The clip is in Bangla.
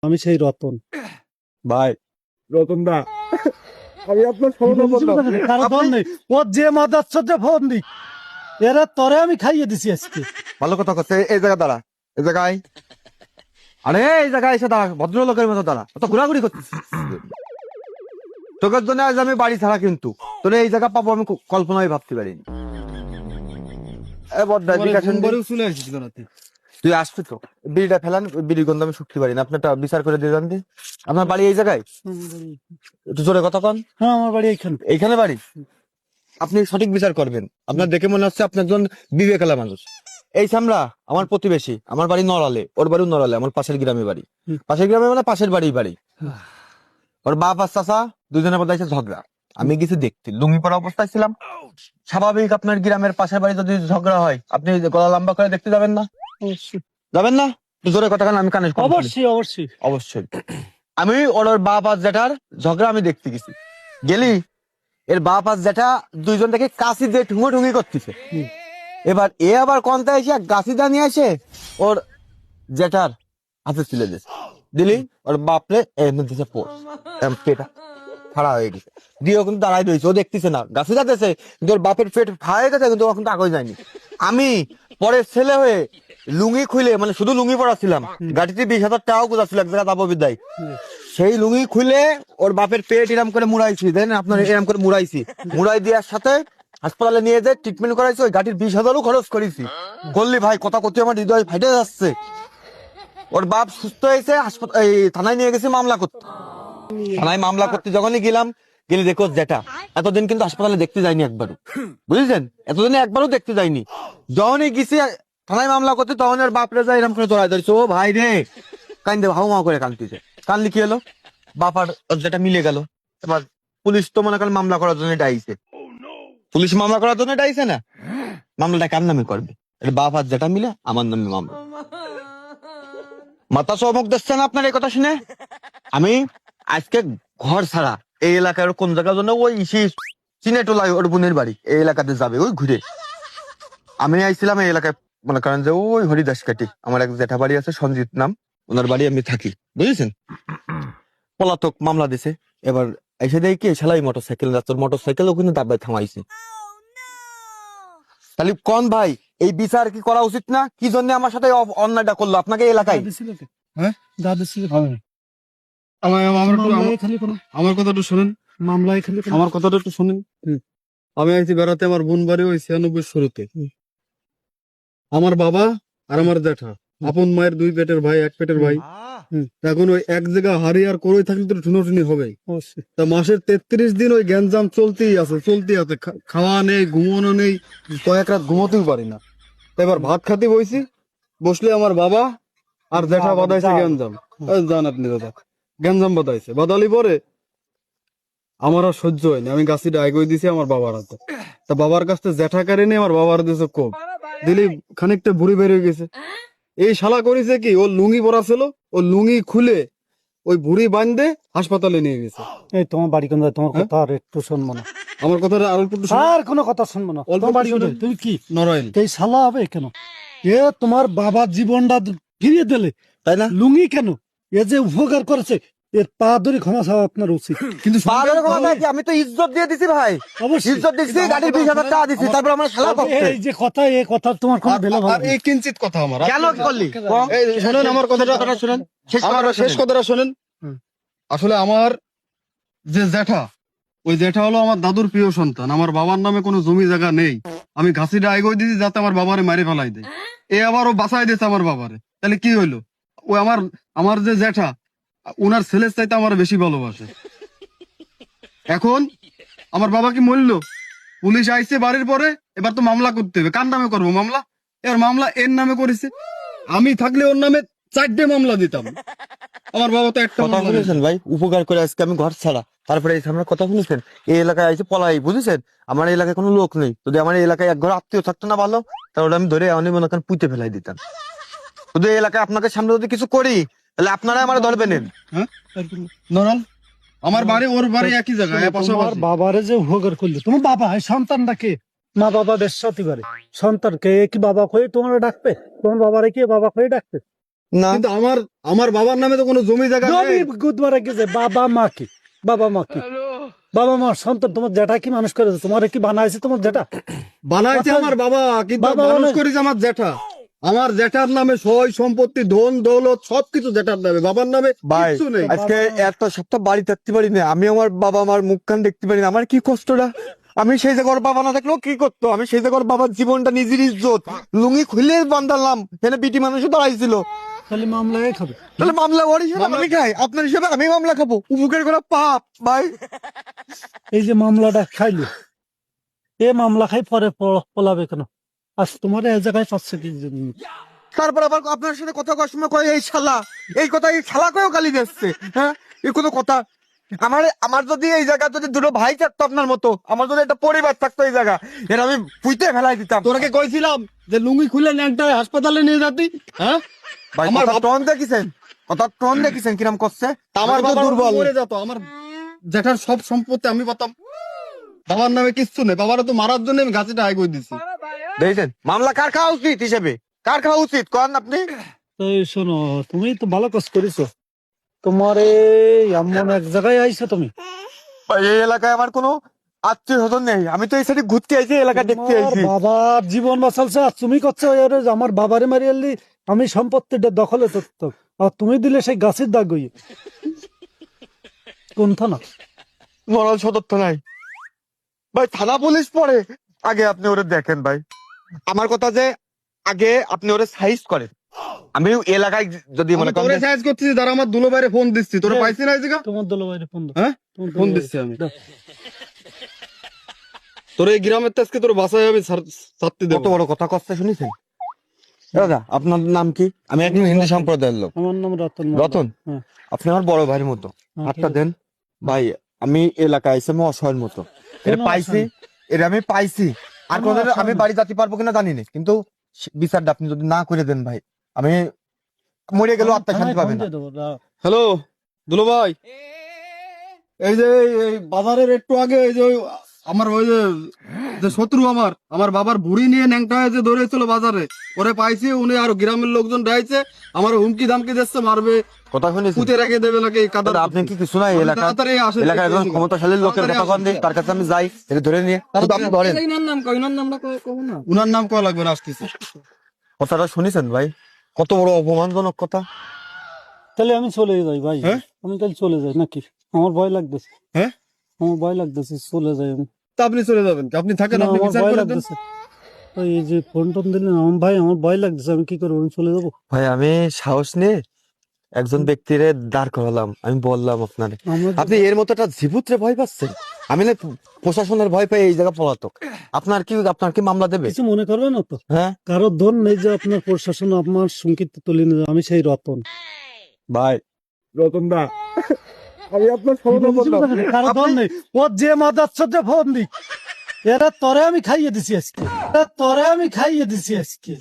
আমি সেই রতন ভাই রতন দা আমি আপনার কারো ফোন নেই ও যে মাদার ফোন দিই এরা তরে আমি খাইয়ে দিছি আজকে ভালো কথা করছে এই জায়গা দাঁড়া এই জায়গায় আরে এই জায়গায় এসে দাঁড়া ভদ্রলোকের মতো দাঁড়া অত ঘোরাঘুরি করছিস তোকে জন্য আজ আমি বাড়ি ছাড়া কিন্তু তোর এই জায়গা পাবো আমি কল্পনায় ভাবতে পারিনি চলে আসিস বেড়াতে তুই আসবি তো বিড়িটা ফেলান বিড়ির গন্ধ আমি শুকতে পারি না আপনারটা বিচার করে দিয়ে যান দি আপনার বাড়ি এই জায়গায় একটু জোরে কথা কন হ্যাঁ আমার বাড়ি এইখানে এইখানে বাড়ি আপনি সঠিক বিচার করবেন আপনার দেখে মনে হচ্ছে আপনি একজন বিবেকালা মানুষ এই সামরা আমার প্রতিবেশী আমার বাড়ি নড়ালে ওর বাড়ি নড়ালে আমার পাশের গ্রামে বাড়ি পাশের গ্রামে মানে পাশের বাড়ি ওর বাপ আর চাচা দুজনের মধ্যে আছে ঝগড়া আমি কিছু দেখতে লুঙ্গি পরা অবস্থায় ছিলাম স্বাভাবিক আপনার গ্রামের পাশের বাড়ি যদি ঝগড়া হয় আপনি গলা লম্বা করে দেখতে যাবেন না যাবেন না জোরে কথা কান আমি কানে অবশ্যই অবশ্যই অবশ্যই আমি ওর বাপ আর জ্যাঠার ঝগড়া আমি দেখতে গেছি গেলি এর বাপ আর জ্যাঠা দুইজন থেকে কাশি দিয়ে ঠুঙ্গি করতেছে এবার এ আবার কন্তা এসে গাছি দা নিয়ে আসে ওর জ্যাঠার হাতে তুলে দিয়েছে দিলি ওর বাপরে দিছে পেটা ফাড়া হয়ে গেছে দিয়ে কিন্তু দাঁড়াই রয়েছে ও দেখতেছে না গাছি যাতেছে কিন্তু ওর বাপের পেট ফাড়া গেছে কিন্তু এখন তো আগে যায়নি আমি পরে ছেলে হয়ে লুঙ্গি খুলে মানে শুধু লুঙ্গি পরা ছিলাম গাড়িতে 20,000 টাকাও কোথাছিল এক জায়গা তাপবিদ্যায় সেই লুঙ্গি খুলে ওর বাপের পেট এরম করে মুড়াইছি দেন আপনার এরম করে মুড়াই দেওয়ার সাথে হাসপাতালে নিয়ে যে ট্রিটমেন্ট করাইছি ওই গাড়ির 20,000ও খরচ করেছি করলি ভাই কথা করতে আমার হৃদয় ফাইটে যাচ্ছে ওর বাপ সুস্থ হয়েছে হাসপাতাল থানায় নিয়ে গেছি মামলা করতে থানায় মামলা করতে যখনই গেলাম গেলে দেখো যেটা এতদিন কিন্তু হাসপাতালে দেখতে যায়নি একবারও বুঝলেন এতদিনে একবারও দেখতে যায়নি যখনই গেছি থানায় মামলা করতে তখন ওর বাপরে যায় এরকম করে জড়াই ধরেছে ও ভাই রে কান্দে হাউ মাউ করে কান্দতেছে কানলি কি হলো বাপার যেটা মিলে গেল এবার পুলিশ তো মনে করেন মামলা করার জন্য ডাইছে পুলিশ মামলা করার জন্য ডাইছে না মামলাটা কার নামে করবে বাপ আর যেটা মিলে আমার নামে মামলা মাথা চমক দিচ্ছে না আপনার এই কথা শুনে আমি আজকে ঘর ছাড়া এই এলাকার কোন জায়গার জন্য ওই চিনেটোলায় ওর বোনের বাড়ি এই এলাকাতে যাবে ওই ঘুরে আমি আইছিলাম এই এলাকায় মনে করেন যে ওই হরিদাস কাটি আমার এক জেঠা বাড়ি আছে সঞ্জিত নাম ওনার বাড়ি আমি থাকি বুঝেছেন পলাতক মামলা দিছে এবার এসে দেখি কি সেলাই মোটরসাইকেল তোর মোটরসাইকেল ওখানে দাবায় থামাইছে তাহলে কোন ভাই এই বিচার কি করা উচিত না কি জন্য আমার সাথে অন্যায়টা করলো আপনাকে এলাকায় হ্যাঁ দাদা ছিল আমার কথাটা শোনেন মামলায় খালি আমার কথাটা একটু শোনেন আমি আইছি বেড়াতে আমার বোন বাড়ি ওই 96 শুরুতে আমার বাবা আর আমার জ্যাঠা আপন মায়ের দুই পেটের ভাই এক পেটের ভাই এখন ওই এক জায়গা হারি আর করই থাকলে তো ঠুনোটুনি হবে তা মাসের 33 দিন ওই গ্যাঞ্জাম চলতেই আছে খাওয়া নেই ঘুমানো নেই কয়েক রাত ঘুমোতেও পারি না এবার ভাত খাতে বইছি বসলে আমার বাবা আর জ্যাঠা বাদাইছে গ্যাঞ্জাম জান আপনি দাদা গ্যাঞ্জাম বাদালি পরে আমার আর সহ্য হয়নি আমি গাছিটা আগে দিছি আমার বাবার হাতে তা বাবার কাছ থেকে জ্যাঠা কারে নিয়ে আমার বাবার দিয়েছে কোপ দিলি খানিকটা বুড়ি বেরিয়ে গেছে এই শালা করেছে কি ও লুঙ্গি পরা ছিল ও লুঙ্গি খুলে ওই বুড়ি বাঁধে হাসপাতালে নিয়ে গেছে এই তোমার বাড়ি কোন তোমার কথা আর একটু শুনবো না আমার কথাটা আর একটু আর কোনো কথা শুনবো না অল্প বাড়ি তুমি কি নরাইল এই শালা হবে কেন এ তোমার বাবার জীবনটা ফিরিয়ে দিলে তাই না লুঙ্গি কেন এ যে উপকার করেছে এর পা ধরে ক্ষমা চাওয়া আপনার উচিত কিন্তু আমি তো ইজ্জত দিয়ে দিছি ভাই অবশ্যই ইজ্জত দিচ্ছি গাড়ির 20,000 টাকা দিছি তারপর আমার শালা এই যে কথা এই কথা তোমার কোনো বেলা আর এই কিঞ্চিত কথা আমার কেন করলি এই শুনেন আমার কথাটা শুনেন আমার শেষ কথাটা শুনেন আসলে আমার যে জ্যাঠা ওই জ্যাঠা হলো আমার দাদুর প্রিয় সন্তান আমার বাবার নামে কোনো জমি জায়গা নেই আমি ঘাসিটা আইগই দিছি যাতে আমার বাবারে মারি ফেলাই দেয় এ আবার ও বাঁচাই দিয়েছে আমার বাবারে তাহলে কি হইলো ও আমার যে জ্যাঠা ওনার ছেলের চাইতে আমার বেশি ভালোবাসে এখন আমার বাবা কি মরল পুলিশ আইছে বাড়ির পরে এবার তো মামলা করতে হবে কার নামে করবো মামলা এবার মামলা এর নামে করেছে আমি থাকলে ওর নামে 4টে মামলা দিতাম আমার বাবা তো একটা কথা শুনেছেন ভাই উপকার করে আজকে আমি ঘর ছাড়া তারপরে এই সামনে কথা শুনেছেন এই এলাকায় আইছে পলাই বুঝেছেন আমার এলাকায় কোনো লোক নেই যদি আমার এলাকায় এক ঘর আত্মীয় থাকতো না ভালো তাহলে আমি ধরে অনেক মনে করেন পুঁতে ফেলাই দিতাম শুধু এই এলাকায় আপনাকে সামনে যদি কিছু করি তাহলে আপনারা আমার ধরবেন নরাল আমার বাড়ি ওর বাড়ি একই জায়গায় তোমার বাবারে যে উপকার করলে তোমার বাবা হয় সন্তানটাকে মা বাবা বেশ সাথে পারে সন্তানকে কি বাবা হয়ে তোমার ডাকবে তোমার বাবারে কি বাবা হয়ে ডাকবে না কিন্তু আমার বাবার নামে তো কোনো জমি জায়গা জমি নেই। গুদ মারা গেছে, বাবা মা কি, বাবা মা কি, বাবা মা সন্তান, তোমার জেঠা কি মানুষ করেছে, তোমার কি বানাইছে তোমার জেঠা? বানাইছে আচ্ছা, আমার বাবা, কিন্তু বাবা মানুষ অনেক- করেছে আমার জ্যাঠা। আমার জ্যাঠার নামে সয় সম্পত্তি, ধন দৌলত সবকিছু জ্যাঠার নামে, বাবার নামে ভাই কিচ্ছু নেই। আজকে এত সপ্তাহ বাড়ি থাকতে পারি না, আমি আমার বাবা আমার মুখখান দেখতে পারি না, আমার কি কষ্টটা। আমি সেই জায়গার বাবা না থাকলেও কি করতো, আমি সেই জায়গার বাবার জীবনটা নিজের ইজ্জত লুঙ্গি খুলে বান্ধালাম, এখানে বিটি মানুষও দাঁড়াইছিল। তাহলে মামলায় খাবে। তাহলে মামলা ওর হিসেবে আমি খাই, আপনার হিসেবে আমি মামলা খাবো, উপকার করা পাপ ভাই। এই যে মামলাটা খাইলো, এ মামলা খাই পরে পলাবে কেন? আজ তোমার এই জায়গায় পাচ্ছে কি জন্য? তারপর আবার আপনার সাথে কথা করার সময় কয় এই শালা, এই কথা এই শালা কয়েও গালি দিচ্ছে। হ্যাঁ, এই কোনো কথা? আমার যদি এই জায়গা যদি দুটো ভাই থাকতো আপনার মতো, আমার যদি একটা পরিবার থাকতো এই জায়গা, এর আমি পুইতে ফেলাই দিতাম। তোরাকে কইছিলাম যে লুঙ্গি খুলে ন্যাংটায় হাসপাতালে নিয়ে যাতি, হ্যাঁ? ভাই আমার আমার টন দেখেছেন, কথা টন দেখেছেন কিরম করছে। আমার তো বাবা দুর্বল। মরে যেত, আমার জ্যাঠার সব সম্পত্তি আমি পাতাম, বাবার নামে কিচ্ছু নেই। বাবারা তো মারার জন্য আমি গাছিটা আয় করে দিচ্ছি। দেখেছেন মামলা কার খাওয়া উচিত হিসেবে, কার খাওয়া উচিত কন আপনি? এই শোনো, তুমি তো ভালো কাজ করেছো, তোমার এই এমন এক জায়গায় আইছো তুমি। ভাই এই এলাকায় আমার কোনো আত্মীয় স্বজন নেই, আমি তো এই সাইডে ঘুরতে আইছি, এলাকা দেখতে তোমার আইছি। বাবার জীবন বাঁচালছে আর তুমি করছো এর আমার বাবারে মারি আনলি, আমি সম্পত্তিটা দখলে করতাম আর তুমি দিলে সেই গাছের দাগ হইয়ে। কোন থানা? মরাল সদর তো নাই ভাই, থানা পুলিশ পড়ে। আগে আপনি ওরে দেখেন ভাই, আমার কথা যে আগে আপনি ওরে সাইজ করেন। আমি এলাকায় যদি মনে করেন তোরে যে- সাইজ করছিস, তারা আমার দুলো বাইরে ফোন দিচ্ছি, তোরা পাইছি না এই জায়গা? তোমার দল বাইরে ফোন দাও। হ্যাঁ, তোমার ফোন দলের দিচ্ছি বাইরে। আমি। দাও। তোর এই গ্রামের তো আজকে তোর বাসায় আমি ছাড়তে কত দেবো। বড় কথা কষ্ট শুনেছেন? দাদা আপনার নাম কি? আমি একজন হিন্দু সম্প্রদায়ের লোক। আমার নাম রতন মান্না। রতন, হ্যাঁ, আপনি আমার বড় ভাইয়ের মতো, হ্যাঁ, হাতটা ঠিক আছে। দেন ভাই। আমি এলাকায় এসে আমি অসহায়ের মতো, এটা কোনো পাইছি, অসহায় এটা আমি পাইছি। আর কোনো কোনদিন অসহায় আমি না। বাড়ি যেতে পারবো কিনা জানি না, কিন্তু বিচারটা আপনি যদি না করে দেন ভাই, আমি মরে গেলেও আত্মা শান্তি থানায় পাবে ফোন না। দিয়ে দেবো, দাও। হ্যালো দুলো ভাই, এই যে এই বাজারের একটু আগে এই যে আমার ওই যে শত্রু আমার বাবার বুড়ি নিয়ে ন্যাংটা হয়ে যে দৌড়েছিল বাজারে, ওরে পাইছি, উনি আর গ্রামের লোকজন ডাইছে, আমার হুমকি ধামকি দিচ্ছে, মারবে, কথা শুনেছি পুঁতে রেখে দেবে নাকি এই কাদার। দাদা, আপনি কি কিছু নাই এলাকা, তাড়াতাড়ি আসেন, এলাকায় একজন এই ক্ষমতাশালী লোকের তাড়াতাড়ি কথা কন আসেন। দিই, তার কাছে আমি যাই, এটা ধরে নিয়ে শুধু আপনি ধরেন। উনার নাম কয়া লাগবে না, আসতেছে। কথাটা শুনেছেন ভাই, কত বড় অপমানজনক কথা। তাহলে আমি চলে যাই ভাই, হ্যাঁ? আমি তাহলে চলে যাই নাকি? আমার ভয় লাগতেছে, হ্যাঁ, আমার ভয় লাগতেছে, চলে যাই আমি। তা আপনি চলে যাবেন, আপনি থাকেন, না, আপনি আমার বিচার ভয় করে দেন। লাগতেছে। ওই যে ফোন টোন দিলেন আমার ভাই, আমার ভয় লাগতেছে, আমি কি করবো? আমি চলে যাবো। ভাই আমি সাহস নিয়ে একজন ব্যক্তিরে দাঁড় করালাম, আমি বললাম আপনারে, আমরা আপনি এর মতো একটা জীবুত্রে ভয় পাচ্ছেন। আমি না প্রশাসনের ভয় পাই এই জায়গা পলাতক। আপনার কি মামলা দেবে? কিছু মনে করবে না তো? হ্যাঁ কারো ধন নেই যে আপনার প্রশাসন আমার সংক্ষিপ্ত তুলে নিয়ে যাবে। আমি সেই রতন। ভাই, রতন দা, আমি আপনার সরল বললাম। কারো ধন নেই, ও যে মাদার ফোন দি, এরা তরে আমি খাইয়ে দিছি আজকে, এরা তরে আমি খাইয়ে দিছি আজকে।